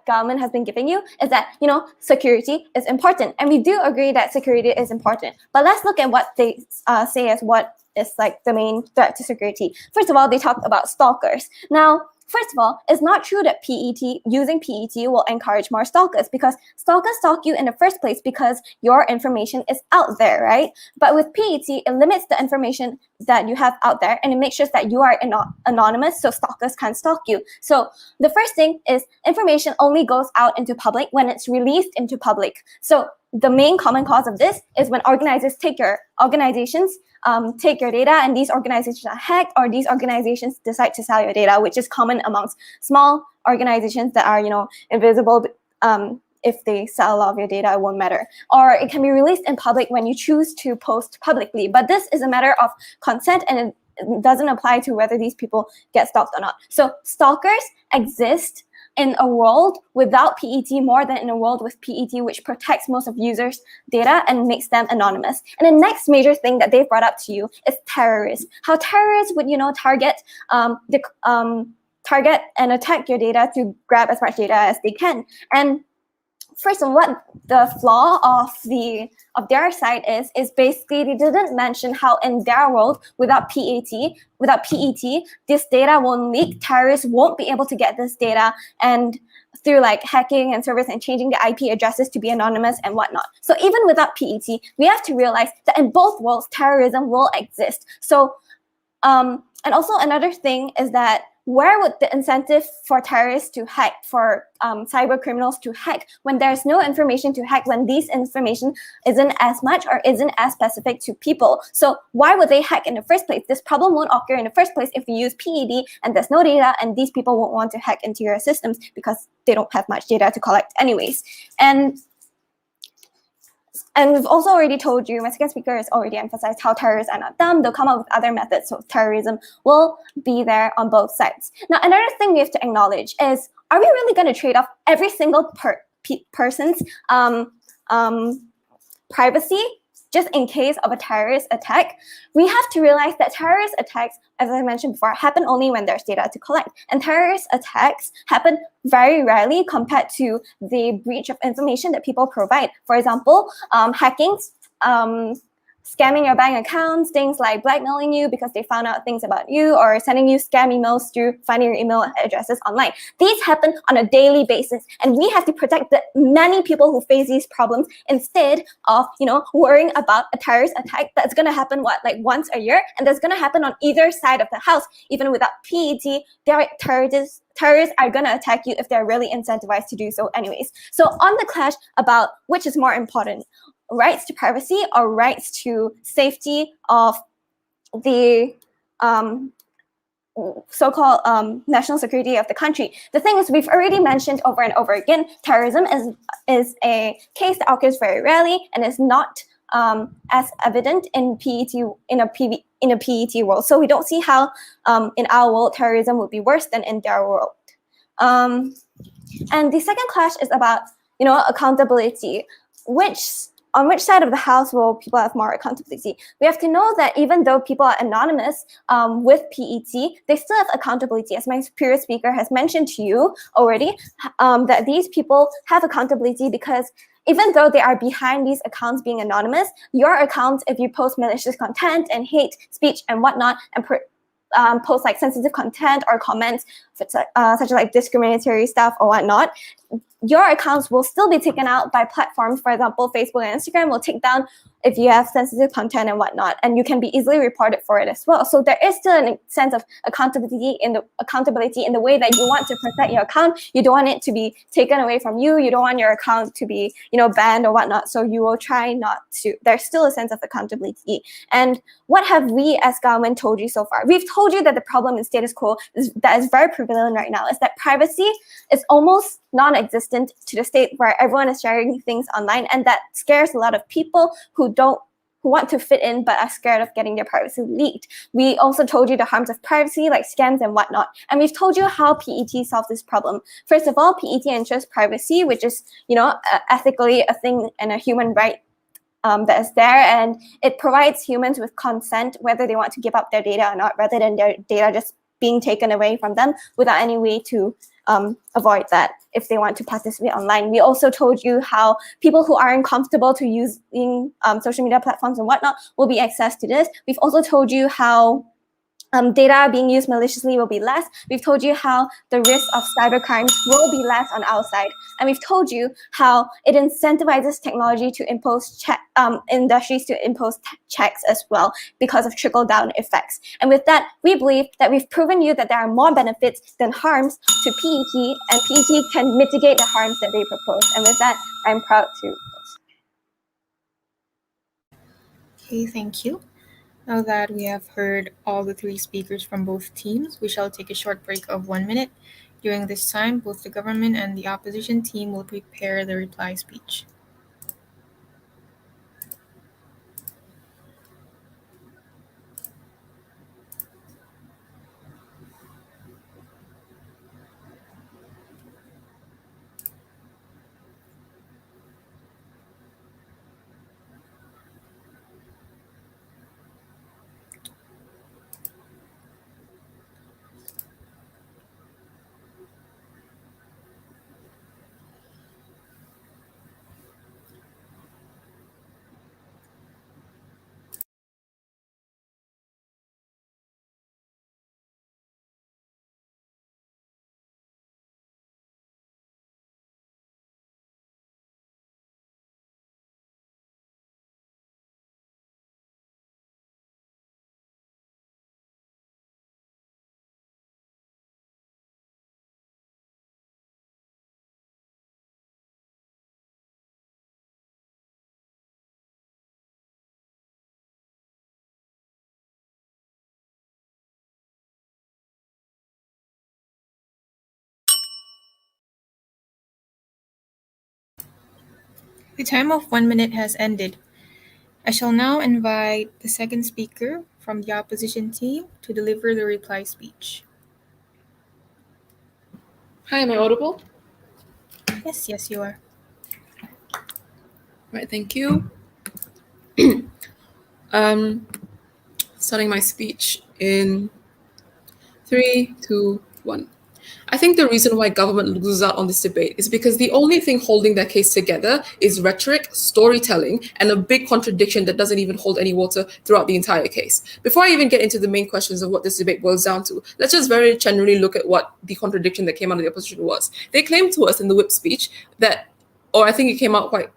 government has been giving you, is that security is important, and we do agree that security is important. But let's look at what they say as what is like the main threat to security. First of all, they talk about stalkers. Now, first of all, it's not true that using PET will encourage more stalkers, because stalkers stalk you in the first place because your information is out there, right? But with PET, it limits the information that you have out there, and it makes sure that you are anonymous, so stalkers can't stalk you. So the first thing is, information only goes out into public when it's released into public. So the main common cause of this is when organizations take your data, and these organizations are hacked, or these organizations decide to sell your data, which is common amongst small organizations that are invisible. If they sell a lot of your data, it won't matter. Or it can be released in public when you choose to post publicly. But this is a matter of consent, and it doesn't apply to whether these people get stalked or not. So stalkers exist in a world without PET more than in a world with PET, which protects most of users' data and makes them anonymous. And the next major thing that they've brought up to you is terrorists. How terrorists would, target and attack your data to grab as much data as they can. And first of all, what the flaw of their side is basically they didn't mention how in their world without PET, this data won't leak. Terrorists won't be able to get this data and through like hacking and servers and changing the IP addresses to be anonymous and whatnot. So even without PET, we have to realize that in both worlds, terrorism will exist. So and also another thing is that where would the incentive for terrorists to hack, for cyber criminals to hack, when there's no information to hack, when these information isn't as much or isn't as specific to people? So why would they hack in the first place? This problem won't occur in the first place if we use PED and there's no data, and these people won't want to hack into your systems because they don't have much data to collect anyways. And we've also already told you, my second speaker has already emphasized how terrorists are not dumb. They'll come up with other methods, so terrorism will be there on both sides. Now, another thing we have to acknowledge is, are we really going to trade off every single person's privacy just in case of a terrorist attack? We have to realize that terrorist attacks, as I mentioned before, happen only when there's data to collect. And terrorist attacks happen very rarely compared to the breach of information that people provide. For example, hacking, scamming your bank accounts, things like blackmailing you because they found out things about you, or sending you scam emails through finding your email addresses online. These happen on a daily basis, and we have to protect the many people who face these problems instead of, worrying about a terrorist attack that's going to happen once a year, and that's going to happen on either side of the house. Even without PET, terrorists are going to attack you if they're really incentivized to do so anyways. So on the clash about which is more important, rights to privacy or rights to safety of the so-called national security of the country. The thing is, we've already mentioned over and over again, terrorism is a case that occurs very rarely and is not as evident in a PET world. So we don't see how in our world terrorism would be worse than in their world. And the second clash is about accountability. On which side of the house will people have more accountability? We have to know that even though people are anonymous with PET, they still have accountability. As my previous speaker has mentioned to you already, that these people have accountability because even though they are behind these accounts being anonymous, your accounts, if you post malicious content and hate speech and whatnot, and post like sensitive content or comments such as like discriminatory stuff or whatnot, your accounts will still be taken out by platforms. For example, Facebook and Instagram will take down if you have sensitive content and whatnot, and you can be easily reported for it as well. So there is still a sense of accountability in the way that you want to protect your account. You don't want it to be taken away from you. You don't want your account to be, banned or whatnot. So you will try not to. There's still a sense of accountability. And what have we as government told you so far? We've told you that the problem in status quo that is very prevalent right now is that privacy is almost non-existent to the state where everyone is sharing things online, and that scares a lot of people who want to fit in but are scared of getting their privacy leaked. We also told you the harms of privacy, like scams and whatnot, and we've told you how PET solves this problem. First of all, PET ensures privacy, which is ethically a thing and a human right that is there, and it provides humans with consent whether they want to give up their data or not, rather than their data just being taken away from them without any way to avoid that if they want to participate online. We also told you how people who aren't comfortable to using social media platforms and whatnot will be access to this. We've also told you how data being used maliciously will be less. We've told you how the risk of cyber crimes will be less on our side. And we've told you how it incentivizes technology to impose industries to impose checks as well because of trickle-down effects. And with that, we believe that we've proven you that there are more benefits than harms to PET, and PET can mitigate the harms that they propose. And with that, I'm proud to close. Okay, thank you. Now that we have heard all the three speakers from both teams, we shall take a short break of 1 minute. During this time, both the government and the opposition team will prepare the reply speech. The time of 1 minute has ended. I shall now invite the second speaker from the opposition team to deliver the reply speech. Hi, am I audible? Yes, you are. Right, thank you. Starting my speech in 3, 2, 1. I think the reason why government loses out on this debate is because the only thing holding their case together is rhetoric, storytelling, and a big contradiction that doesn't even hold any water throughout the entire case. Before I even get into the main questions of what this debate boils down to, let's just very generally look at what the contradiction that came out of the opposition was. They claimed to us in the whip speech that, or I think it came out quite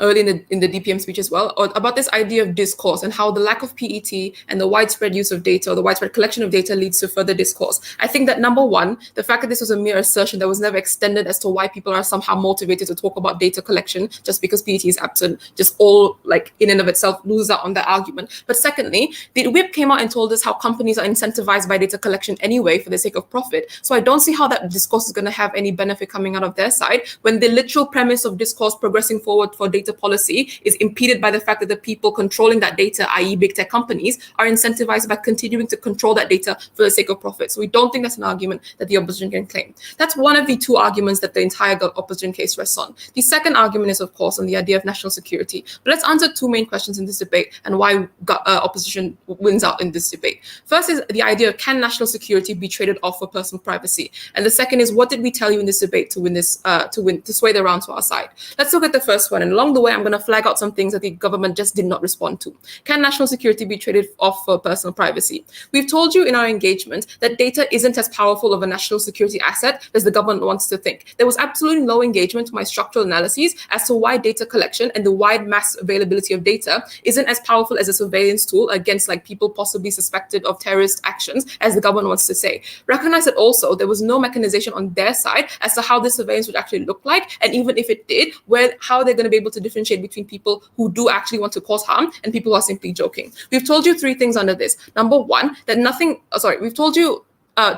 early in the DPM speech as well, or about this idea of discourse and how the lack of PET and the widespread use of data or the widespread collection of data leads to further discourse. I think that number one, the fact that this was a mere assertion that was never extended as to why people are somehow motivated to talk about data collection just because PET is absent, just all like in and of itself loses out on that argument. But secondly, the whip came out and told us how companies are incentivized by data collection anyway for the sake of profit. So I don't see how that discourse is going to have any benefit coming out of their side when the literal premise of discourse progressing forward for data policy is impeded by the fact that the people controlling that data, i.e. big tech companies, are incentivized by continuing to control that data for the sake of profit. So we don't think that's an argument that the opposition can claim. That's one of the two arguments that the entire opposition case rests on. The second argument is, of course, on the idea of national security. But let's answer two main questions in this debate and why opposition wins out in this debate. First is the idea of, can national security be traded off for personal privacy? And the second is, what did we tell you in this debate to win this, to sway the round to our side? Let's look at the first one. And along the way, I'm going to flag out some things that the government just did not respond to. Can national security be traded off for personal privacy? We've told you in our engagement that data isn't as powerful of a national security asset as the government wants to think. There was absolutely no engagement to my structural analyses as to why data collection and the wide mass availability of data isn't as powerful as a surveillance tool against like people possibly suspected of terrorist actions as the government wants to say. Recognize that also there was no mechanization on their side as to how this surveillance would actually look like, and even if it did, how they're going to be able to differentiate between people who do actually want to cause harm and people who are simply joking. We've told you three things under this. Number one, that we've told you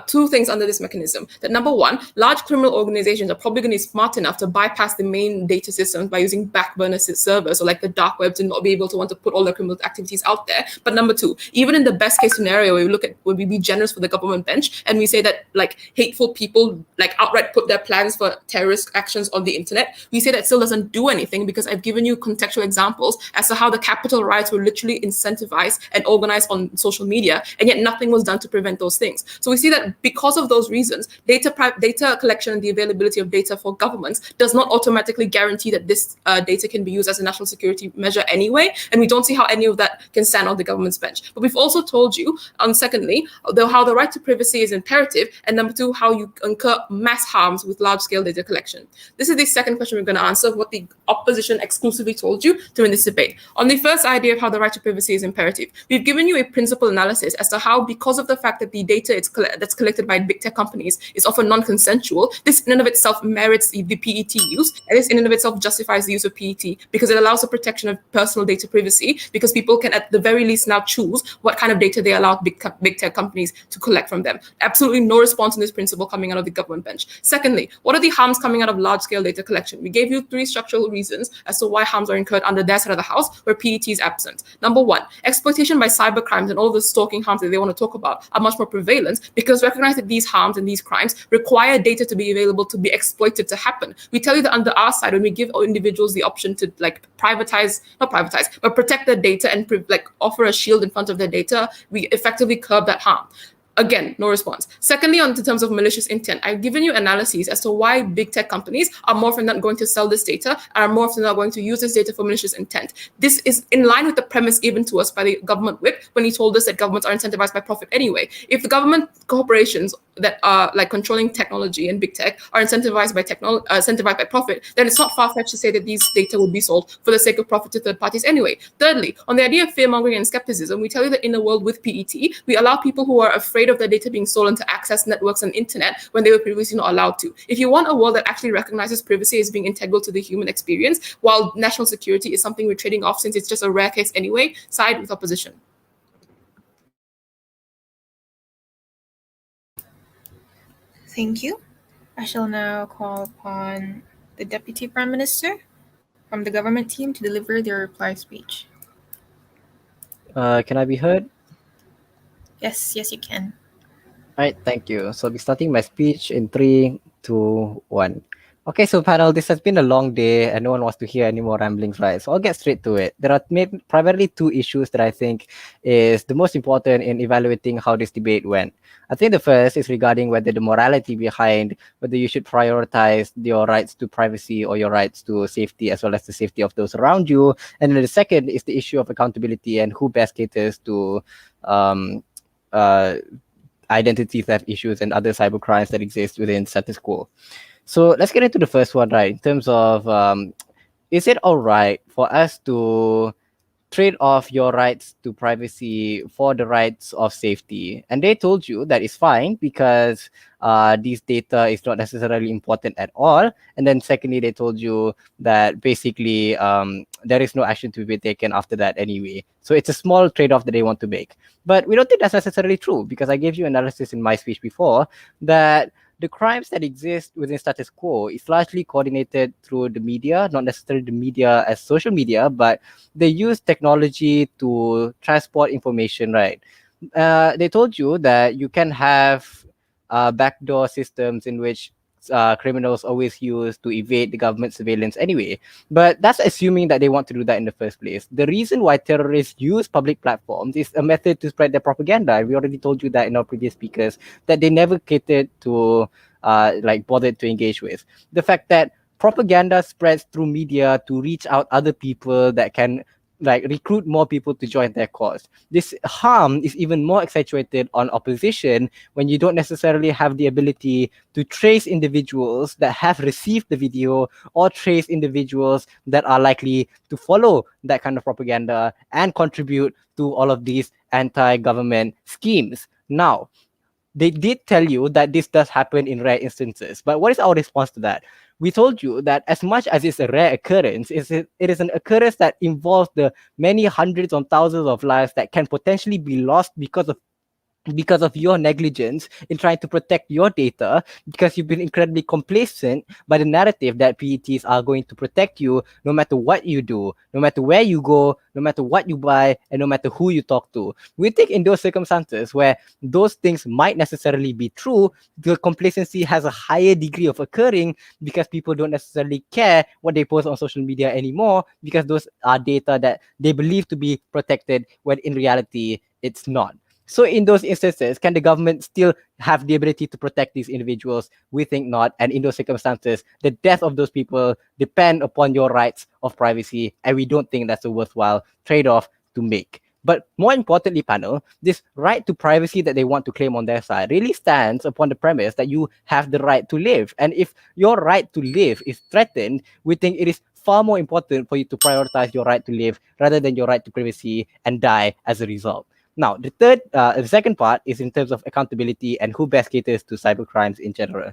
two things under this mechanism. That number one, large criminal organizations are probably going to be smart enough to bypass the main data systems by using backburner servers or like the dark web to not be able to want to put all their criminal activities out there. But number two, even in the best case scenario, we look at would we be generous for the government bench and we say that like hateful people like outright put their plans for terrorist actions on the internet, we say that still doesn't do anything because I've given you contextual examples as to how the Capitol riots were literally incentivized and organized on social media, and yet nothing was done to prevent those things. So we see that because of those reasons, data collection and the availability of data for governments does not automatically guarantee that this data can be used as a national security measure anyway, and we don't see how any of that can stand on the government's bench. But we've also told you, secondly, how the right to privacy is imperative, and number two, how you incur mass harms with large-scale data collection. This is the second question we're going to answer, what the opposition exclusively told you during this debate. On the first idea of how the right to privacy is imperative, we've given you a principal analysis as to how, because of the fact that the data that's collected by big tech companies is often non-consensual, this in and of itself merits the PET use, and this in and of itself justifies the use of PET because it allows the protection of personal data privacy, because people can at the very least now choose what kind of data they allow big tech companies to collect from them. Absolutely no response on this principle coming out of the government bench. Secondly, what are the harms coming out of large-scale data collection? We gave you three structural reasons as to why harms are incurred under their side of the house where PET is absent. Number one, exploitation by cybercrimes and all of the stalking harms that they want to talk about are much more prevalent because recognize that these harms and these crimes require data to be available to be exploited to happen. We tell you that under our side, when we give individuals the option to like protect their data and offer a shield in front of their data, we effectively curb that harm. Again, no response. Secondly, in terms of malicious intent, I've given you analyses as to why big tech companies are more often not going to sell this data, are more often not going to use this data for malicious intent. This is in line with the premise given to us by the government whip when he told us that governments are incentivized by profit anyway. If the government corporations that are like controlling technology and big tech are incentivized by profit, then it's not far-fetched to say that these data will be sold for the sake of profit to third parties anyway. Thirdly, on the idea of fear-mongering and skepticism, we tell you that in a world with PET, we allow people who are afraid of their data being stolen to access networks and internet when they were previously not allowed to. If you want a world that actually recognizes privacy as being integral to the human experience, while national security is something we're trading off since it's just a rare case anyway, side with opposition. Thank you. I shall now call upon the Deputy Prime Minister from the government team to deliver their reply speech. Can I be heard? Yes, yes, you can. All right, thank you. So I'll be starting my speech in three, two, one. Okay, so panel, this has been a long day and no one wants to hear any more ramblings, right? So I'll get straight to it. There are primarily two issues that I think is the most important in evaluating how this debate went. I think the first is regarding whether the morality behind whether you should prioritize your rights to privacy or your rights to safety as well as the safety of those around you. And then the second is the issue of accountability and who best caters to um, uh, identity theft issues and other cyber crimes that exist within status quo. So let's get into the first one, right? In terms of is it all right for us to trade off your rights to privacy for the rights of safety? And they told you that it's fine because this data is not necessarily important at all. And then secondly, they told you that basically there is no action to be taken after that anyway. So it's a small trade-off that they want to make. But we don't think that's necessarily true because I gave you analysis in my speech before that the crimes that exist within status quo is largely coordinated through the media, not necessarily the media as social media, but they use technology to transport information, right? They told you that you can have backdoor systems in which criminals always use to evade the government surveillance anyway. But that's assuming that they want to do that in the first place. The reason why terrorists use public platforms is a method to spread their propaganda. We already told you that in our previous speakers, that they never catered to like bothered to engage with. The fact that propaganda spreads through media to reach out other people that can like recruit more people to join their cause. This harm is even more accentuated on opposition when you don't necessarily have the ability to trace individuals that have received the video or trace individuals that are likely to follow that kind of propaganda and contribute to all of these anti-government schemes. Now, they did tell you that this does happen in rare instances. But what is our response to that? We told you that as much as it's a rare occurrence, it is an occurrence that involves the many hundreds of thousands of lives that can potentially be lost because of your negligence in trying to protect your data, because you've been incredibly complacent by the narrative that PETs are going to protect you no matter what you do, no matter where you go, no matter what you buy, and no matter who you talk to. We think in those circumstances where those things might necessarily be true, the complacency has a higher degree of occurring because people don't necessarily care what they post on social media anymore because those are data that they believe to be protected when in reality it's not. So in those instances, can the government still have the ability to protect these individuals? We think not. And in those circumstances, the death of those people depend upon your rights of privacy. And we don't think that's a worthwhile trade-off to make. But more importantly, panel, this right to privacy that they want to claim on their side really stands upon the premise that you have the right to live. And if your right to live is threatened, we think it is far more important for you to prioritize your right to live rather than your right to privacy and die as a result. Now, the second part is in terms of accountability and who best caters to cyber crimes in general.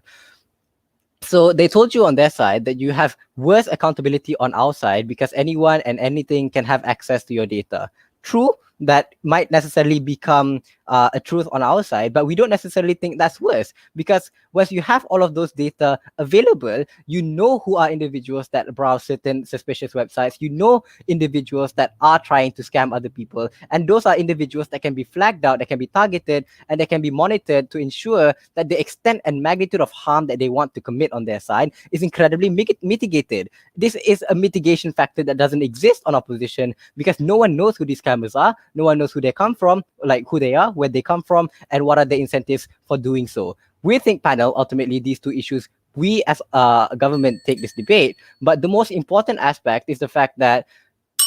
So they told you on their side that you have worse accountability on our side because anyone and anything can have access to your data. True, that might necessarily become a truth on our side, but we don't necessarily think that's worse because once you have all of those data available, you know who are individuals that browse certain suspicious websites, you know individuals that are trying to scam other people, and those are individuals that can be flagged out, that can be targeted, and that can be monitored to ensure that the extent and magnitude of harm that they want to commit on their side is incredibly mitigated. This is a mitigation factor that doesn't exist on opposition because no one knows who these scammers are, no one knows who they come from, like who they are, where they come from, and what are the incentives for doing so. We think, panel, ultimately these two issues, we as a government take this debate, but the most important aspect is the fact that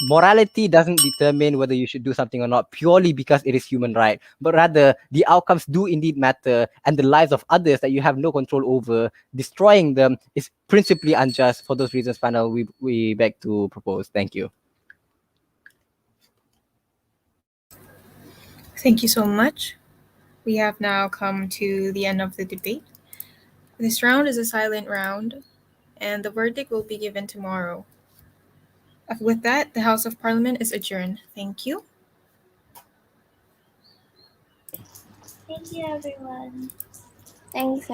morality doesn't determine whether you should do something or not purely because it is human right, but rather the outcomes do indeed matter, and the lives of others that you have no control over, destroying them is principally unjust. For those reasons, panel, we beg to propose. Thank you. Thank you so much. We have now come to the end of the debate. This round is a silent round, and the verdict will be given tomorrow. With that, the House of Parliament is adjourned. Thank you. Thank you, everyone. Thanks,